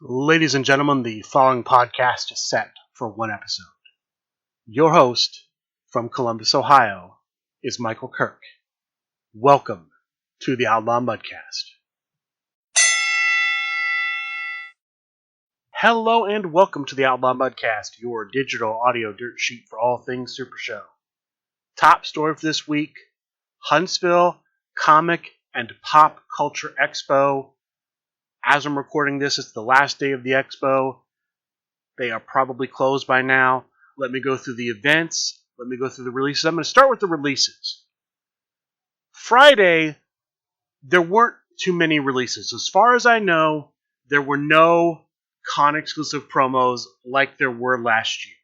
Ladies and gentlemen, the following podcast is set for one episode. Your host from Columbus, Ohio, is Michael Kirk. Welcome to the Outlaw Mudcast. Hello and welcome to the Outlaw Mudcast, your digital audio dirt sheet for all things Super Show. Top story for this week, Huntsville Comic and Pop Culture Expo. As I'm recording this, it's the last day of the Expo. They are probably closed by now. Let me go through the events. Let me go through the releases. I'm going to start with the releases. Friday, there weren't too many releases. As far as I know, there were no con-exclusive promos like there were last year.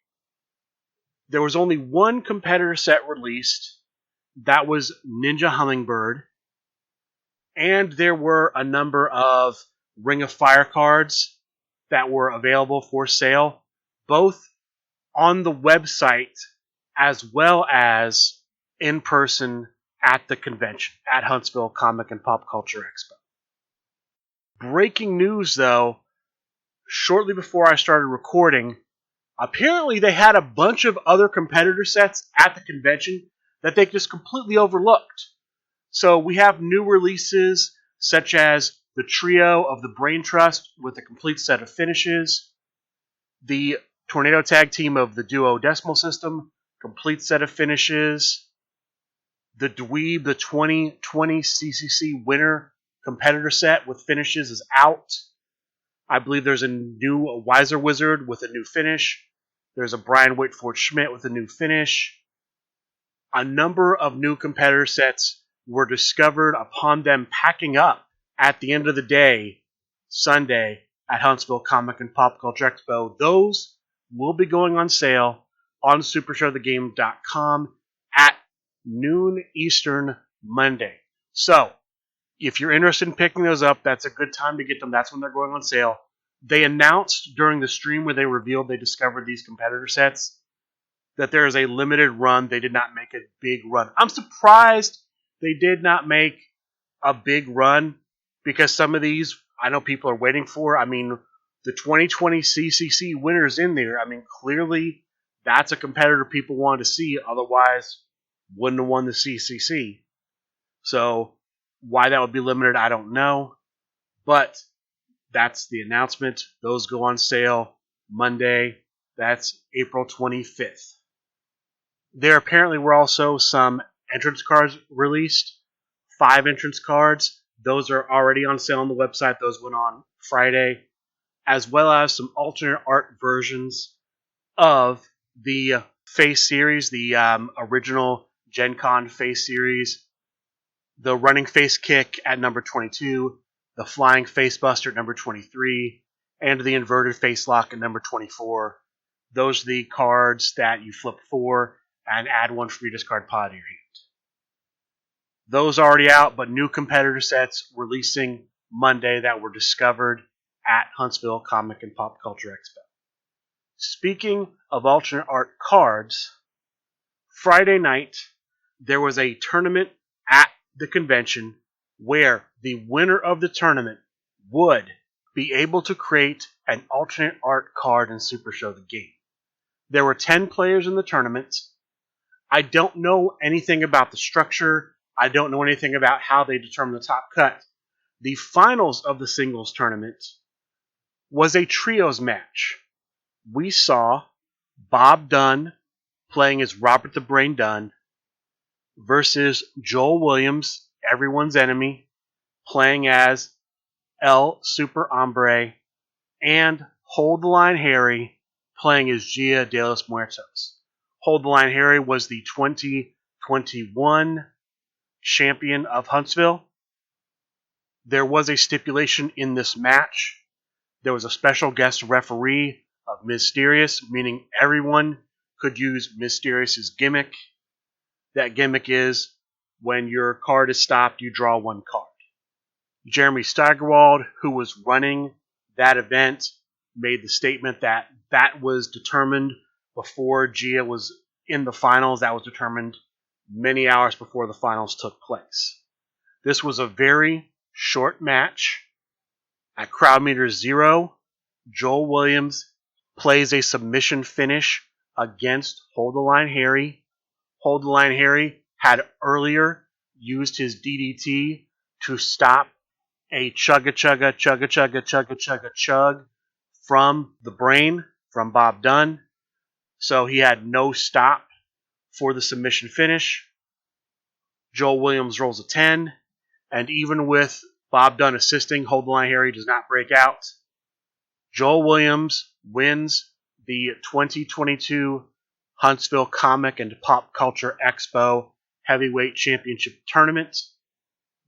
There was only one competitor set released. That was Ninja Hummingbird. And there were a number of Ring of Fire cards that were available for sale, both on the website as well as in person at the convention at Huntsville Comic and Pop Culture Expo. Breaking news, though, shortly before I started recording, apparently they had a bunch of other competitor sets at the convention that they just completely overlooked. So we have new releases such as the trio of the Brain Trust with a complete set of finishes, the Tornado Tag Team of the Duo Decimal System, complete set of finishes, the Dweeb, the 2020 CCC winner competitor set with finishes is out. I believe there's a new Wiser Wizard with a new finish. There's a Brian Whitford Schmidt with a new finish. A number of new competitor sets were discovered upon them packing up at the end of the day, Sunday, at Huntsville Comic and Pop Culture Expo. Those will be going on sale on supershowthegame.com at noon Eastern Monday. So, if you're interested in picking those up, that's a good time to get them. That's when they're going on sale. They announced during the stream where they revealed they discovered these competitor sets that there is a limited run. They did not make a big run. I'm surprised they did not make a big run, because some of these I know people are waiting for. I mean, the 2020 CCC winner's in there. I mean, clearly that's a competitor people wanted to see. Otherwise, wouldn't have won the CCC. So why that would be limited, I don't know. But that's the announcement. Those go on sale Monday. That's April 25th. There apparently were also some entrance cards released. 5 entrance cards. Those are already on sale on the website. Those went on Friday. As well as some alternate art versions of the Face series, the original Gen Con Face series. The Running Face Kick at number 22. The Flying Face Buster at number 23. And the Inverted Face Lock at number 24. Those are the cards that you flip 4 and add 1 free discard pile to your hand. Those are already out, but new competitor sets releasing Monday that were discovered at Huntsville Comic and Pop Culture Expo. Speaking of alternate art cards, Friday night there was a tournament at the convention where the winner of the tournament would be able to create an alternate art card in Super Show the Game. There were 10 players in the tournament. I don't know anything about the structure. I don't know anything about how they determine the top cut. The finals of the singles tournament was a trios match. We saw Bob Dunn playing as Robert the Brain Dunn versus Joel Williams, everyone's enemy, playing as El Super Hombre, and Hold the Line Harry playing as Gia de los Muertos. Hold the Line Harry was the 2021 champion of Huntsville. There was a stipulation in this match. There was a special guest referee of Mysterious, meaning everyone could use Mysterious's gimmick. That gimmick is when your card is stopped, you draw 1 card. Jeremy Steigerwald, who was running that event, made the statement that that was determined before Gia was in the finals. That was determined many hours before the finals took place. This was a very short match at crowd meter 0. Joel Williams plays a submission finish against Hold the Line Harry. Hold the Line Harry had earlier used his DDT to stop a chug from the brain from Bob Dunn. So he had no stop for the submission finish. Joel Williams rolls a 10, and even with Bob Dunn assisting, Hold the Line Harry does not break out. Joel Williams wins the 2022 Huntsville Comic and Pop Culture Expo Heavyweight Championship Tournament,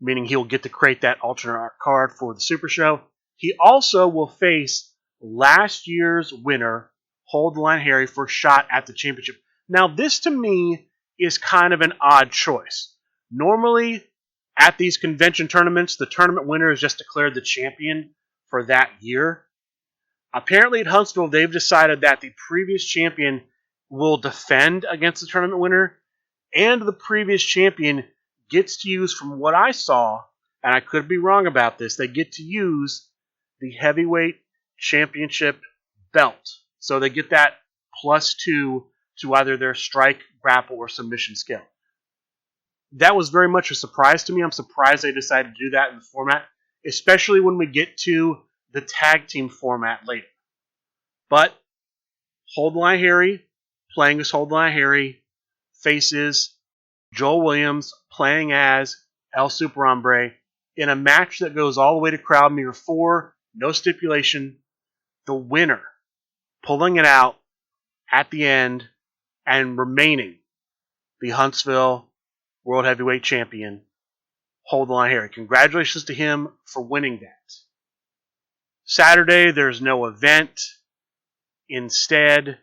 meaning he'll get to create that alternate art card for the Super Show. He also will face last year's winner, Hold the Line Harry, for a shot at the championship. Now, this to me is kind of an odd choice. Normally, at these convention tournaments, the tournament winner is just declared the champion for that year. Apparently at Huntsville, they've decided that the previous champion will defend against the tournament winner, and the previous champion gets to use, from what I saw, and I could be wrong about this, they get to use the heavyweight championship belt. So they get that +2 to either their strike, grapple, or submission skill. That was very much a surprise to me. I'm surprised they decided to do that in the format, especially when we get to the tag team format later. But Hold the Line Harry, playing as Hold the Line Harry, faces Joel Williams, playing as El Super Hombre, in a match that goes all the way to crowd meter 4, no stipulation. The winner pulling it out at the end and remaining the Huntsville World Heavyweight Champion, Hold the Line Harry. Congratulations to him for winning that. Saturday, there's no event. Instead,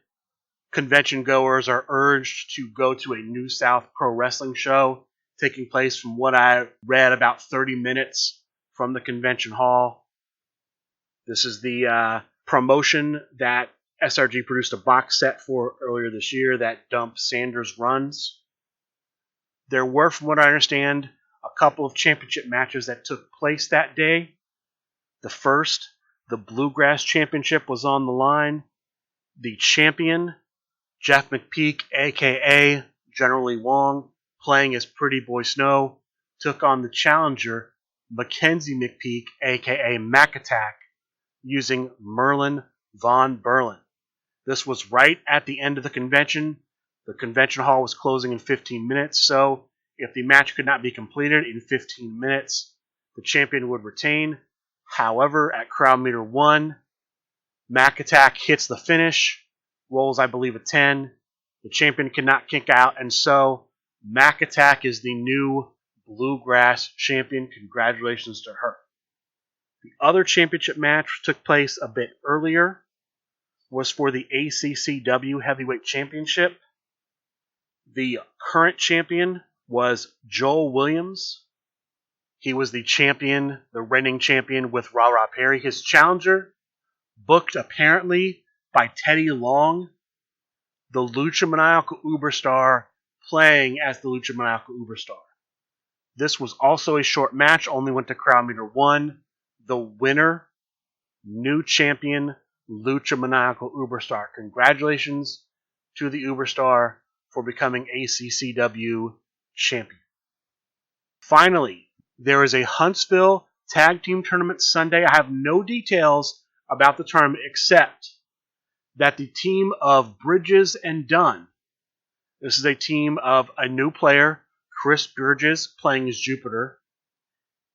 convention goers are urged to go to a New South Pro Wrestling show taking place, from what I read, about 30 minutes from the convention hall. This is the promotion that SRG produced a box set for earlier this year that Dump Sanders runs. There were, from what I understand, a couple of championship matches that took place that day. The first, the Bluegrass Championship, was on the line. The champion, Jeff McPeak, a.k.a. General Lee Wong, playing as Pretty Boy Snow, took on the challenger, Mackenzie McPeak, a.k.a. Mac Attack, using Merlin Von Berlin. This was right at the end of the convention. The convention hall was closing in 15 minutes, so if the match could not be completed in 15 minutes, the champion would retain. However, at crowd meter 1, Mac Attack hits the finish, rolls, I believe, a 10. The champion cannot kick out, and so Mac Attack is the new Bluegrass champion. Congratulations to her. The other championship match, which took place a bit earlier, was for the ACCW Heavyweight Championship. The current champion was Joel Williams. He was the champion, the reigning champion, with Ra Ra Perry. His challenger, booked apparently by Teddy Long, the Lucha Maniacal Uberstar, playing as the Lucha Maniacal Uberstar. This was also a short match, only went to crowd meter 1. The winner, new champion, Lucha Maniacal Uberstar. Congratulations to the Uberstar for becoming ACCW champion. Finally, there is a Huntsville Tag Team Tournament Sunday. I have no details about the tournament except that the team of Bridges and Dunn, this is a team of a new player, Chris Bridges, playing as Jupiter,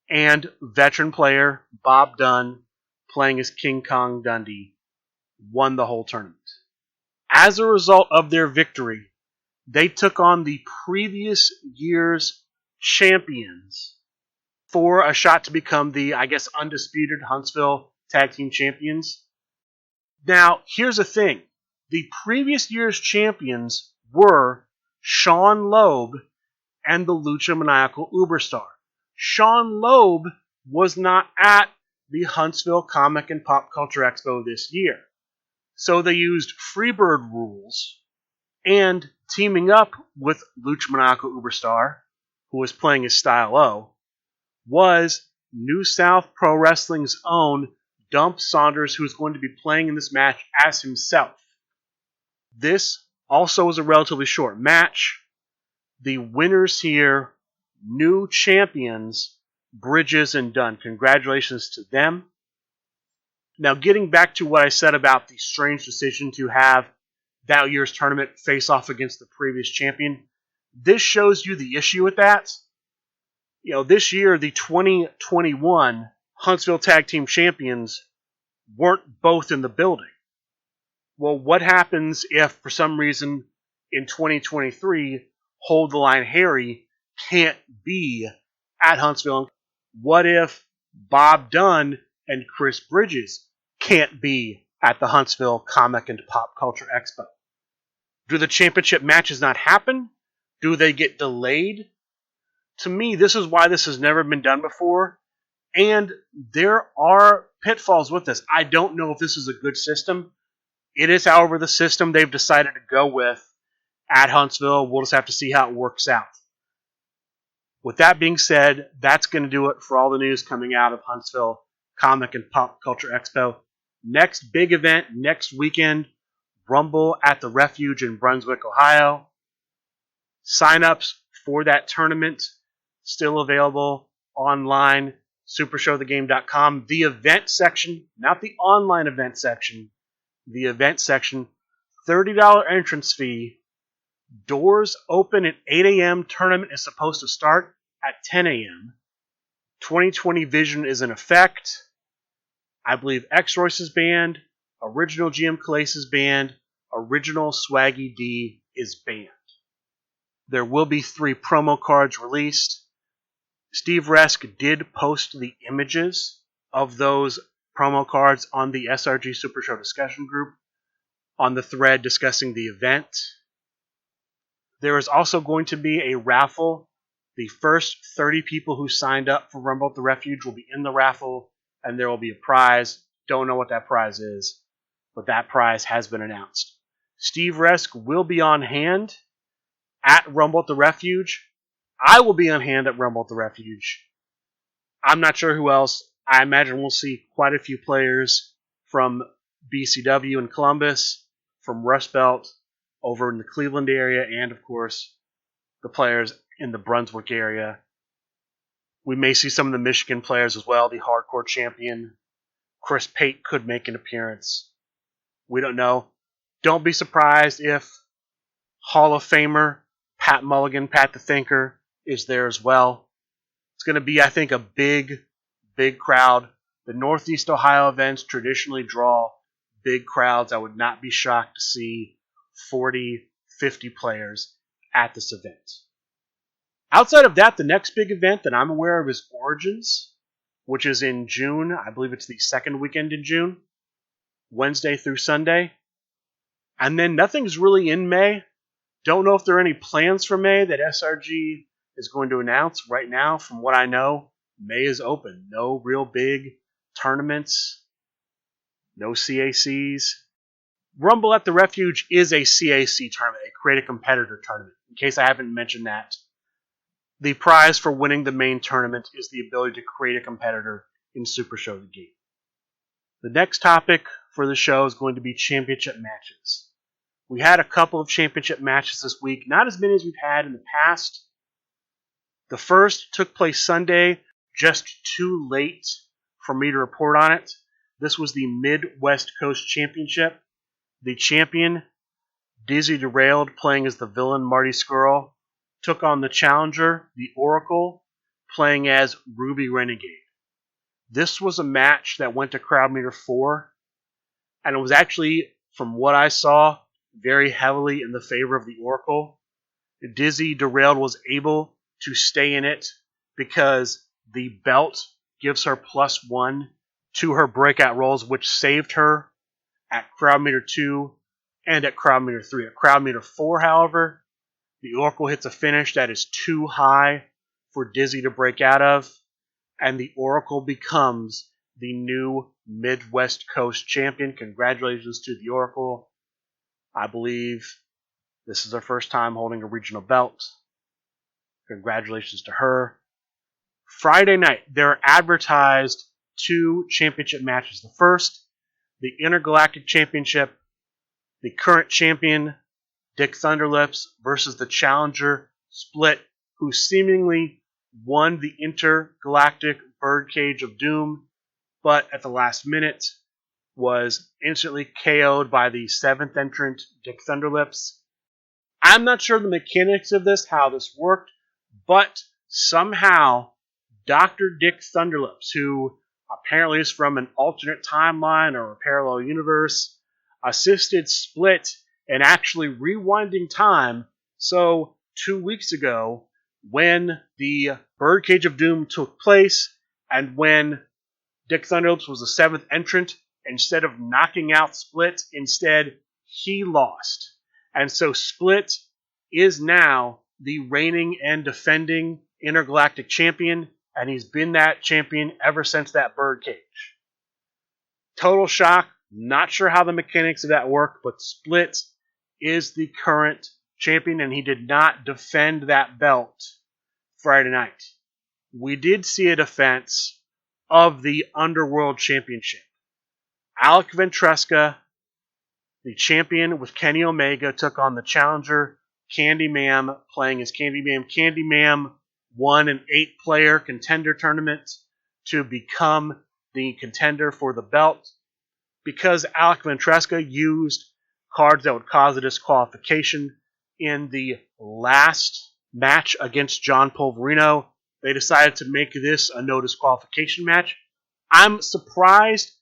and veteran player Bob Dunn, playing as King Kong Dundee, won the whole tournament. As a result of their victory, they took on the previous year's champions for a shot to become the, I guess, undisputed Huntsville Tag Team Champions. Now, here's the thing. The previous year's champions were Sean Loeb and the Lucha Maniacal Uberstar. Sean Loeb was not at the Huntsville Comic and Pop Culture Expo this year. So they used Freebird rules, and teaming up with Lucha Maniacal Uberstar, who was playing as Style O, was New South Pro Wrestling's own Dump Saunders, who is going to be playing in this match as himself. This also is a relatively short match. The winners here, new champions, Bridges and Dunn. Congratulations to them. Now, getting back to what I said about the strange decision to have that year's tournament face off against the previous champion, this shows you the issue with that. This year, the 2021 Huntsville Tag Team Champions weren't both in the building. Well, what happens if, for some reason, in 2023, Hold the Line Harry can't be at Huntsville? What if Bob Dunn and Chris Bridges can't be at the Huntsville Comic and Pop Culture Expo? Do the championship matches not happen? Do they get delayed? To me, this is why this has never been done before. And there are pitfalls with this. I don't know if this is a good system. It is, however, the system they've decided to go with at Huntsville. We'll just have to see how it works out. With that being said, that's going to do it for all the news coming out of Huntsville Comic and Pop Culture Expo. Next big event next weekend, Rumble at the Refuge in Brunswick, Ohio. Sign-ups for that tournament still available online, supershowthegame.com. The event section, not the online event section, the event section, $30 entrance fee. Doors open at 8 a.m. Tournament is supposed to start at 10 a.m. 2020 vision is in effect. I believe X-Royce's banned, original GM Calace's banned, original Swaggy D is banned. There will be 3 promo cards released. Steve Resk did post the images of those promo cards on the SRG Super Show discussion group on the thread discussing the event. There is also going to be a raffle. The first 30 people who signed up for Rumble at the Refuge will be in the raffle, and there will be a prize. Don't know what that prize is, but that prize has been announced. Steve Resk will be on hand at Rumble at the Refuge. I will be on hand at Rumble at the Refuge. I'm not sure who else. I imagine we'll see quite a few players from BCW in Columbus, from Rust Belt, over in the Cleveland area, and of course, the players in the Brunswick area. We may see some of the Michigan players as well. The hardcore champion, Chris Pate, could make an appearance. We don't know. Don't be surprised if Hall of Famer Pat Mulligan, Pat the Thinker, is there as well. It's going to be, I think, a big crowd. The Northeast Ohio events traditionally draw big crowds. I would not be shocked to see 40, 50 players at this event. Outside of that, the next big event that I'm aware of is Origins, which is in June. I believe it's the second weekend in June, Wednesday through Sunday. And then nothing's really in May. Don't know if there are any plans for May that SRG is going to announce. Right now, from what I know, May is open. No real big tournaments, no CACs. Rumble at the Refuge is a CAC tournament, a Create a Competitor tournament, in case I haven't mentioned that. The prize for winning the main tournament is the ability to create a competitor in Super Show the Game. The next topic for the show is going to be championship matches. We had a couple of championship matches this week, not as many as we've had in the past. The first took place Sunday, just too late for me to report on it. This was the Midwest Coast Championship. The champion, Dizzy Derailed, playing as the villain Marty Skrull, took on the challenger, the Oracle, playing as Ruby Renegade. This was a match that went to crowd meter 4, and it was actually, from what I saw, very heavily in the favor of the Oracle. Dizzy Derailed was able to stay in it because the belt gives her +1 to her breakout rolls, which saved her at crowd meter 2 and at crowd meter 3. At crowd meter 4, however, the Oracle hits a finish that is too high for Dizzy to break out of, and the Oracle becomes the new Midwest Coast champion. Congratulations to the Oracle. I believe this is her first time holding a regional belt. Congratulations to her. Friday night, there are advertised two championship matches. The first, the Intergalactic Championship, the current champion, Dick Thunderlips, versus the challenger, Split, who seemingly won the Intergalactic Birdcage of Doom, but at the last minute was instantly KO'd by the seventh entrant, Dick Thunderlips. I'm not sure the mechanics of this, how this worked, but somehow Dr. Dick Thunderlips, who apparently is from an alternate timeline or a parallel universe, assisted Split in actually rewinding time. So 2 weeks ago, when the Birdcage of Doom took place, and when Dick Thunderlips was the seventh entrant, instead of knocking out Split, instead he lost. And so Split is now the reigning and defending Intergalactic Champion, and he's been that champion ever since that Birdcage. Total shock. Not sure how the mechanics of that work, but Split is the current champion, and he did not defend that belt Friday night. We did see a defense of the Underworld Championship. Alec Ventresca, the champion with Kenny Omega, took on the challenger, Candy Mam, playing as Candy Mam. Candy Mam won an 8-player contender tournament to become the contender for the belt. Because Alec Ventresca used cards that would cause a disqualification in the last match against John Polverino, they decided to make this a no disqualification match. I'm surprised.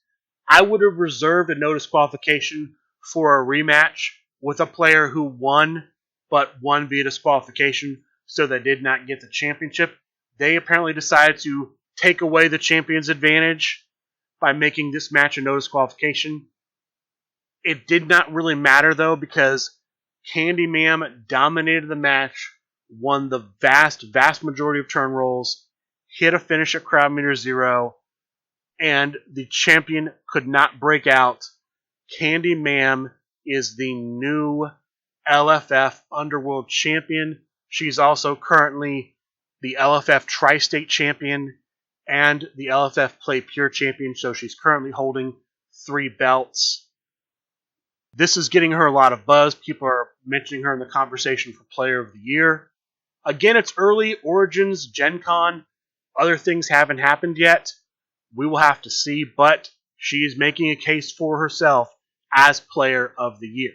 I would have reserved a no disqualification for a rematch with a player who won, but won via disqualification, so they did not get the championship. They apparently decided to take away the champion's advantage by making this match a no disqualification. It did not really matter, though, because Candy Mam dominated the match, won the vast majority of turn rolls, hit a finish at crowd meter 0, and the champion could not break out. Candy Mam is the new LFF Underworld Champion. She's also currently the LFF Tri-State Champion and the LFF Play Pure Champion, so she's currently holding 3 belts. This is getting her a lot of buzz. People are mentioning her in the conversation for Player of the Year. Again, it's early, Origins, Gen Con. Other things haven't happened yet. We will have to see, but she is making a case for herself as Player of the Year.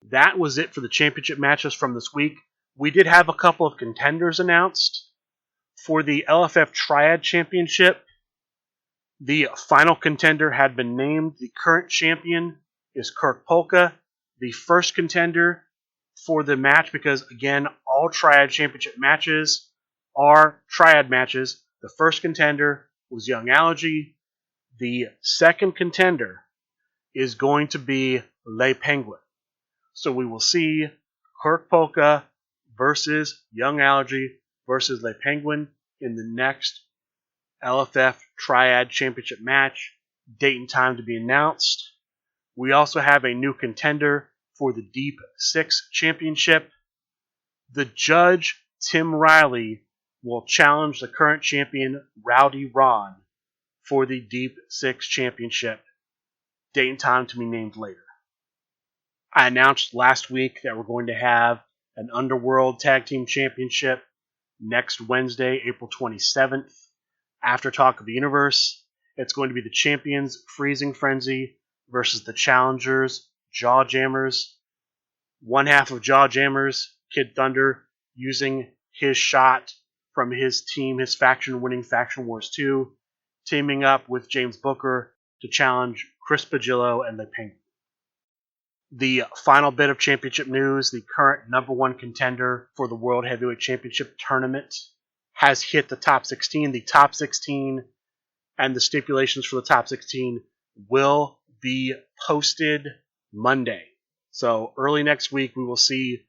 That was it for the championship matches from this week. We did have a couple of contenders announced. For the LFF Triad Championship, the final contender had been named. The current champion is Kirk Polka. The first contender for the match, because again, all Triad Championship matches are Triad matches. The first contender was Young Allergy. The second contender is going to be Le Penguin. So we will see Kirk Polka versus Young Allergy versus Le Penguin in the next LFF Triad Championship match. Date and time to be announced. We also have a new contender for the Deep 6 Championship. The judge, Tim Riley, will challenge the current champion, Rowdy Ron, for the Deep 6 Championship. Date and time to be named later. I announced last week that we're going to have an Underworld Tag Team Championship next Wednesday, April 27th, after Talk of the Universe. It's going to be the champions, Freezing Frenzy, versus the challengers, Jawjammers. One half of Jawjammers, Kid Thunder, using his shot from his team, his faction winning Faction Wars 2, teaming up with James Booker to challenge Chris Pagillo and the Penguin. The final bit of championship news, the current number 1 contender for the World Heavyweight Championship tournament has hit the top 16. The top 16 and the stipulations for the top 16 will be posted Monday. So early next week, we will see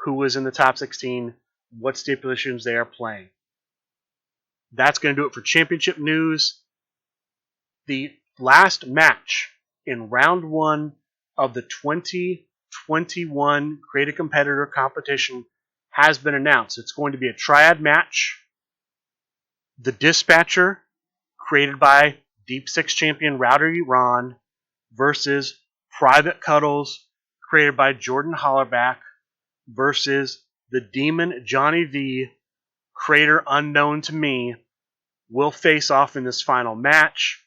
who is in the top 16, what stipulations they are playing. That's going to do it for championship news. The last match in round 1 of the 2021 Create a Competitor competition has been announced. It's going to be a triad match. The Dispatcher, created by Deep Six champion Router Iran, versus Private Cuddles, created by Jordan Hollerback, versus the Demon Johnny V, creator unknown to me, will face off in this final match.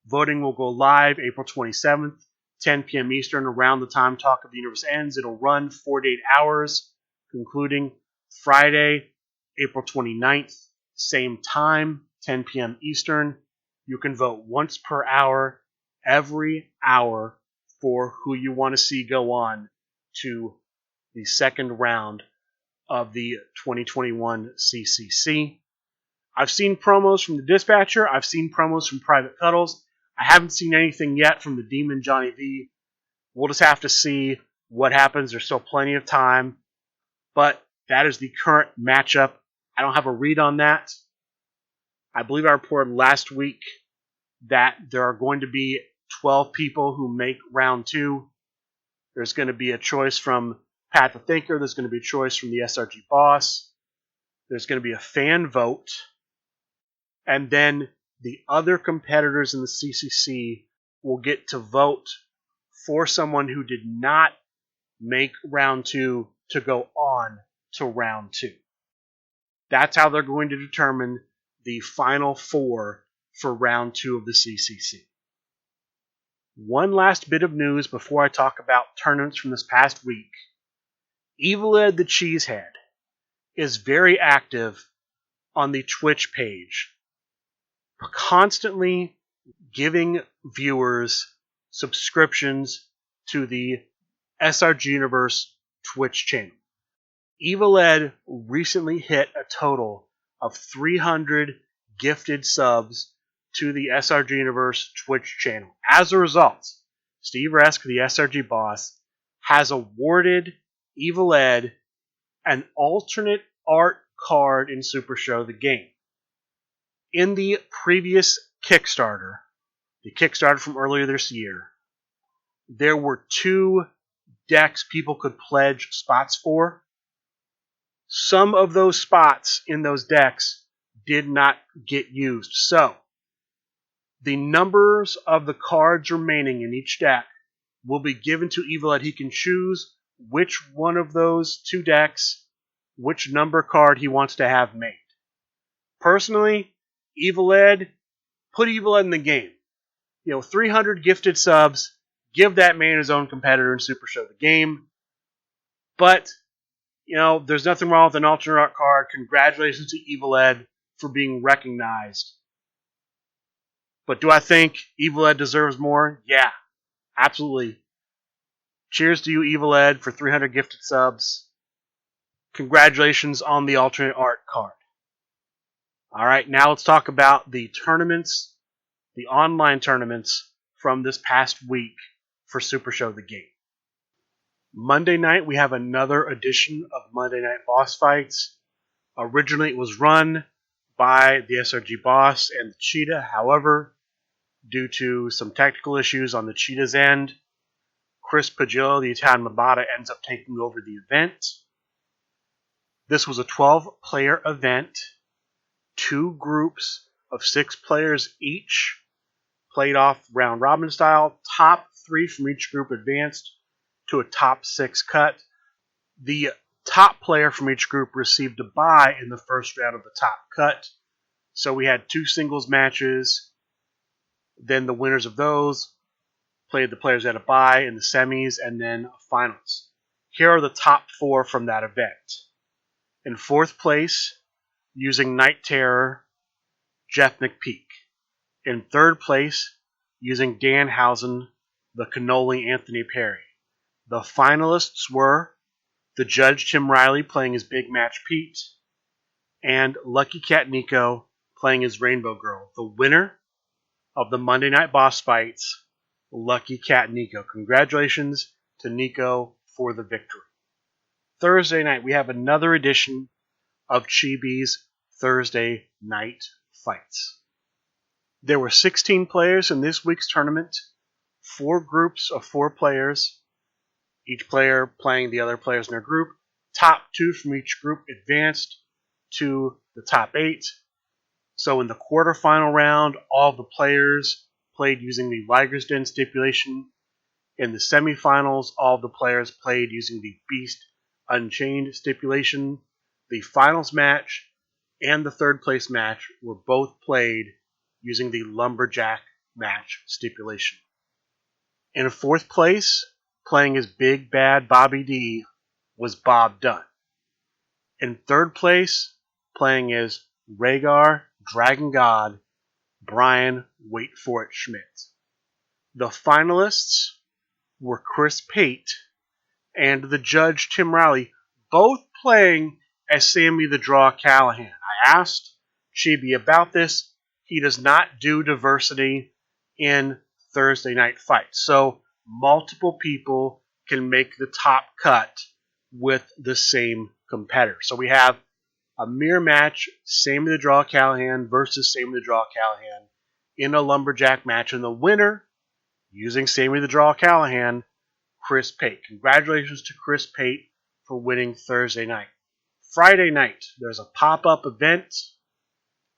Voting will go live April 27th, 10 p.m. Eastern, around the time Talk of the Universe ends. It'll run 48 hours, concluding Friday, April 29th, same time, 10 p.m. Eastern. You can vote once per hour, every hour, for who you want to see go on to the second round of the 2021 CCC. I've seen promos from the Dispatcher. I've seen promos from Private Cuddles. I haven't seen anything yet from the Demon Johnny V. We'll just have to see what happens. There's still plenty of time. But that is the current matchup. I don't have a read on that. I believe I reported last week that there are going to be 12 people who make round 2. There's going to be a choice from Pat the Thinker. There's going to be a choice from the SRG Boss. There's going to be a fan vote. And then the other competitors in the CCC will get to vote for someone who did not make round 2 to go on to round 2. That's how they're going to determine the final 4 for round 2 of the CCC. One last bit of news before I talk about tournaments from this past week. Evil Ed the Cheesehead is very active on the Twitch page, constantly giving viewers subscriptions to the SRG Universe Twitch channel. Evil Ed recently hit a total of 300 gifted subs to the SRG Universe Twitch channel. As a result, Steve Resk, the SRG Boss, has awarded Evil Ed an alternate art card in Super Show the game. In the previous Kickstarter, the Kickstarter from earlier this year, there were 2 decks people could pledge spots for. Some of those spots in those decks did not get used. So, the numbers of the cards remaining in each deck will be given to Evil Ed. He can choose which one of those 2 decks, which number card he wants to have made. Personally, Evil Ed, put Evil Ed in the game. 300 gifted subs, give that man his own competitor in Super Show the game. But, there's nothing wrong with an alternate art card. Congratulations to Evil Ed for being recognized. But do I think Evil Ed deserves more? Yeah, absolutely. Cheers to you, Evil Ed, for 300 gifted subs. Congratulations on the alternate art card. Alright, now let's talk about the tournaments, the online tournaments from this past week for Super Show the game. Monday night, we have another edition of Monday Night Boss Fights. Originally, it was run by the SRG Boss and the Cheetah. However, due to some technical issues on the Cheetah's end, Chris Pagillo, the Italian Mabata, ends up taking over the event. This was a 12-player event. 2 groups of 6 players each played off round-robin style. Top 3 from each group advanced to a top 6 cut. The top player from each group received a bye in the first round of the top cut. So we had 2 singles matches. Then the winners of those played the players at a bye in the semis and then finals. Here are the top 4 from that event. In 4th place, using Night Terror, Jeff McPeak. In 3rd place, using Danhausen, the Cannoli Anthony Perry. The finalists were the Judge Tim Riley playing his Big Match Pete, and Lucky Cat Nico playing his Rainbow Girl. The winner of the Monday Night Boss Fights, Lucky Cat Nico. Congratulations to Nico for the victory. Thursday night, we have another edition of Chibi's Thursday Night Fights. There were 16 players in this week's tournament, 4 groups of 4 players, each player playing the other players in their group. Top 2 from each group advanced to the top 8. So in the quarterfinal round, all the players played using the Liger's Den stipulation. In the semifinals, all the players played using the Beast Unchained stipulation. The finals match and the third place match were both played using the Lumberjack match stipulation. In fourth place, playing as Big Bad Bobby D, was Bob Dunn. In third place, playing as Rhaegar Dragon God, Brian Wait For It Schmidt. The finalists were Chris Pate and the judge Tim Riley, both playing as Sammy the Draw Callahan. I asked Chibi about this. He does not do diversity in Thursday night fights. So multiple people can make the top cut with the same competitor. So we have a mirror match, Sammy the Draw Callahan versus Sammy the Draw Callahan in a lumberjack match. And the winner, using Sammy the Draw Callahan, Chris Pate. Congratulations to Chris Pate for winning Thursday night. Friday night, there's a pop-up event.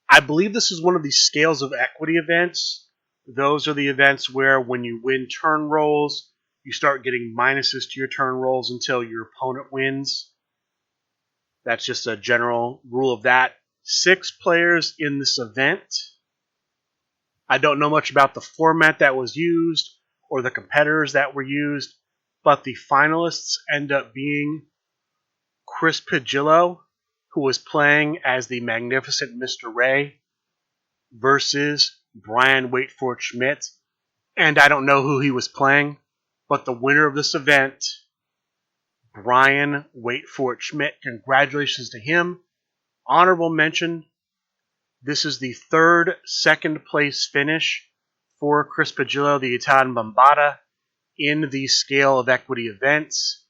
I believe this is one of the Scales of Equity events. Those are the events where when you win turn rolls, you start getting minuses to your turn rolls until your opponent wins. That's just a general rule of that. 6 players in this event. I don't know much about the format that was used or the competitors that were used, but the finalists end up being Chris Pagillo, who was playing as the Magnificent Mr. Ray, versus Brian Wait For It Schmidt. And I don't know who he was playing, but the winner of this event, Brian Wait For It Schmidt. Congratulations to him. Honorable mention, this is the third second place finish for Chris Pagillo, the Italian Bombata, in the Scale of Equity events.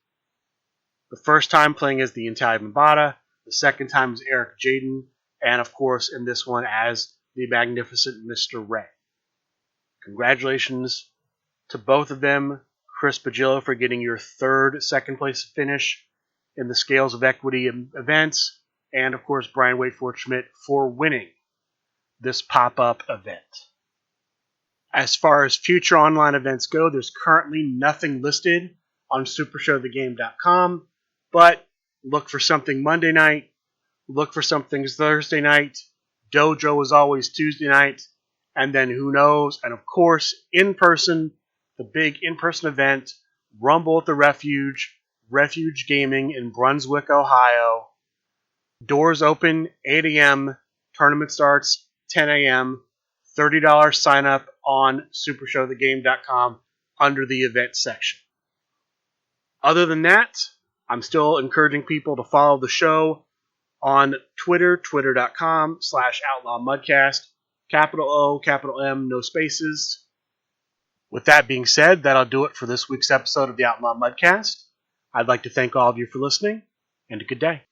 The first time playing as the Italian Bombata, the second time as Eric Jaden, and of course in this one as the Magnificent Mr. Ray. Congratulations to both of them. Chris Pagillo for getting your third second place finish in the Scales of Equity events, and of course Brian Wait For It Schmidt for winning this pop-up event. As far as future online events go, there's currently nothing listed on supershowthegame.com, but look for something Monday night, look for something Thursday night, Dojo is always Tuesday night, and then who knows, and of course, in person, the big in-person event, Rumble at the Refuge, Refuge Gaming in Brunswick, Ohio. Doors open 8 a.m., tournament starts 10 a.m., $30 sign up on supershowthegame.com under the event section. Other than that, I'm still encouraging people to follow the show on Twitter, twitter.com/Outlaw Mudcast, capital O, capital M, no spaces. With that being said, that'll do it for this week's episode of the Outlaw Mudcast. I'd like to thank all of you for listening, and a good day.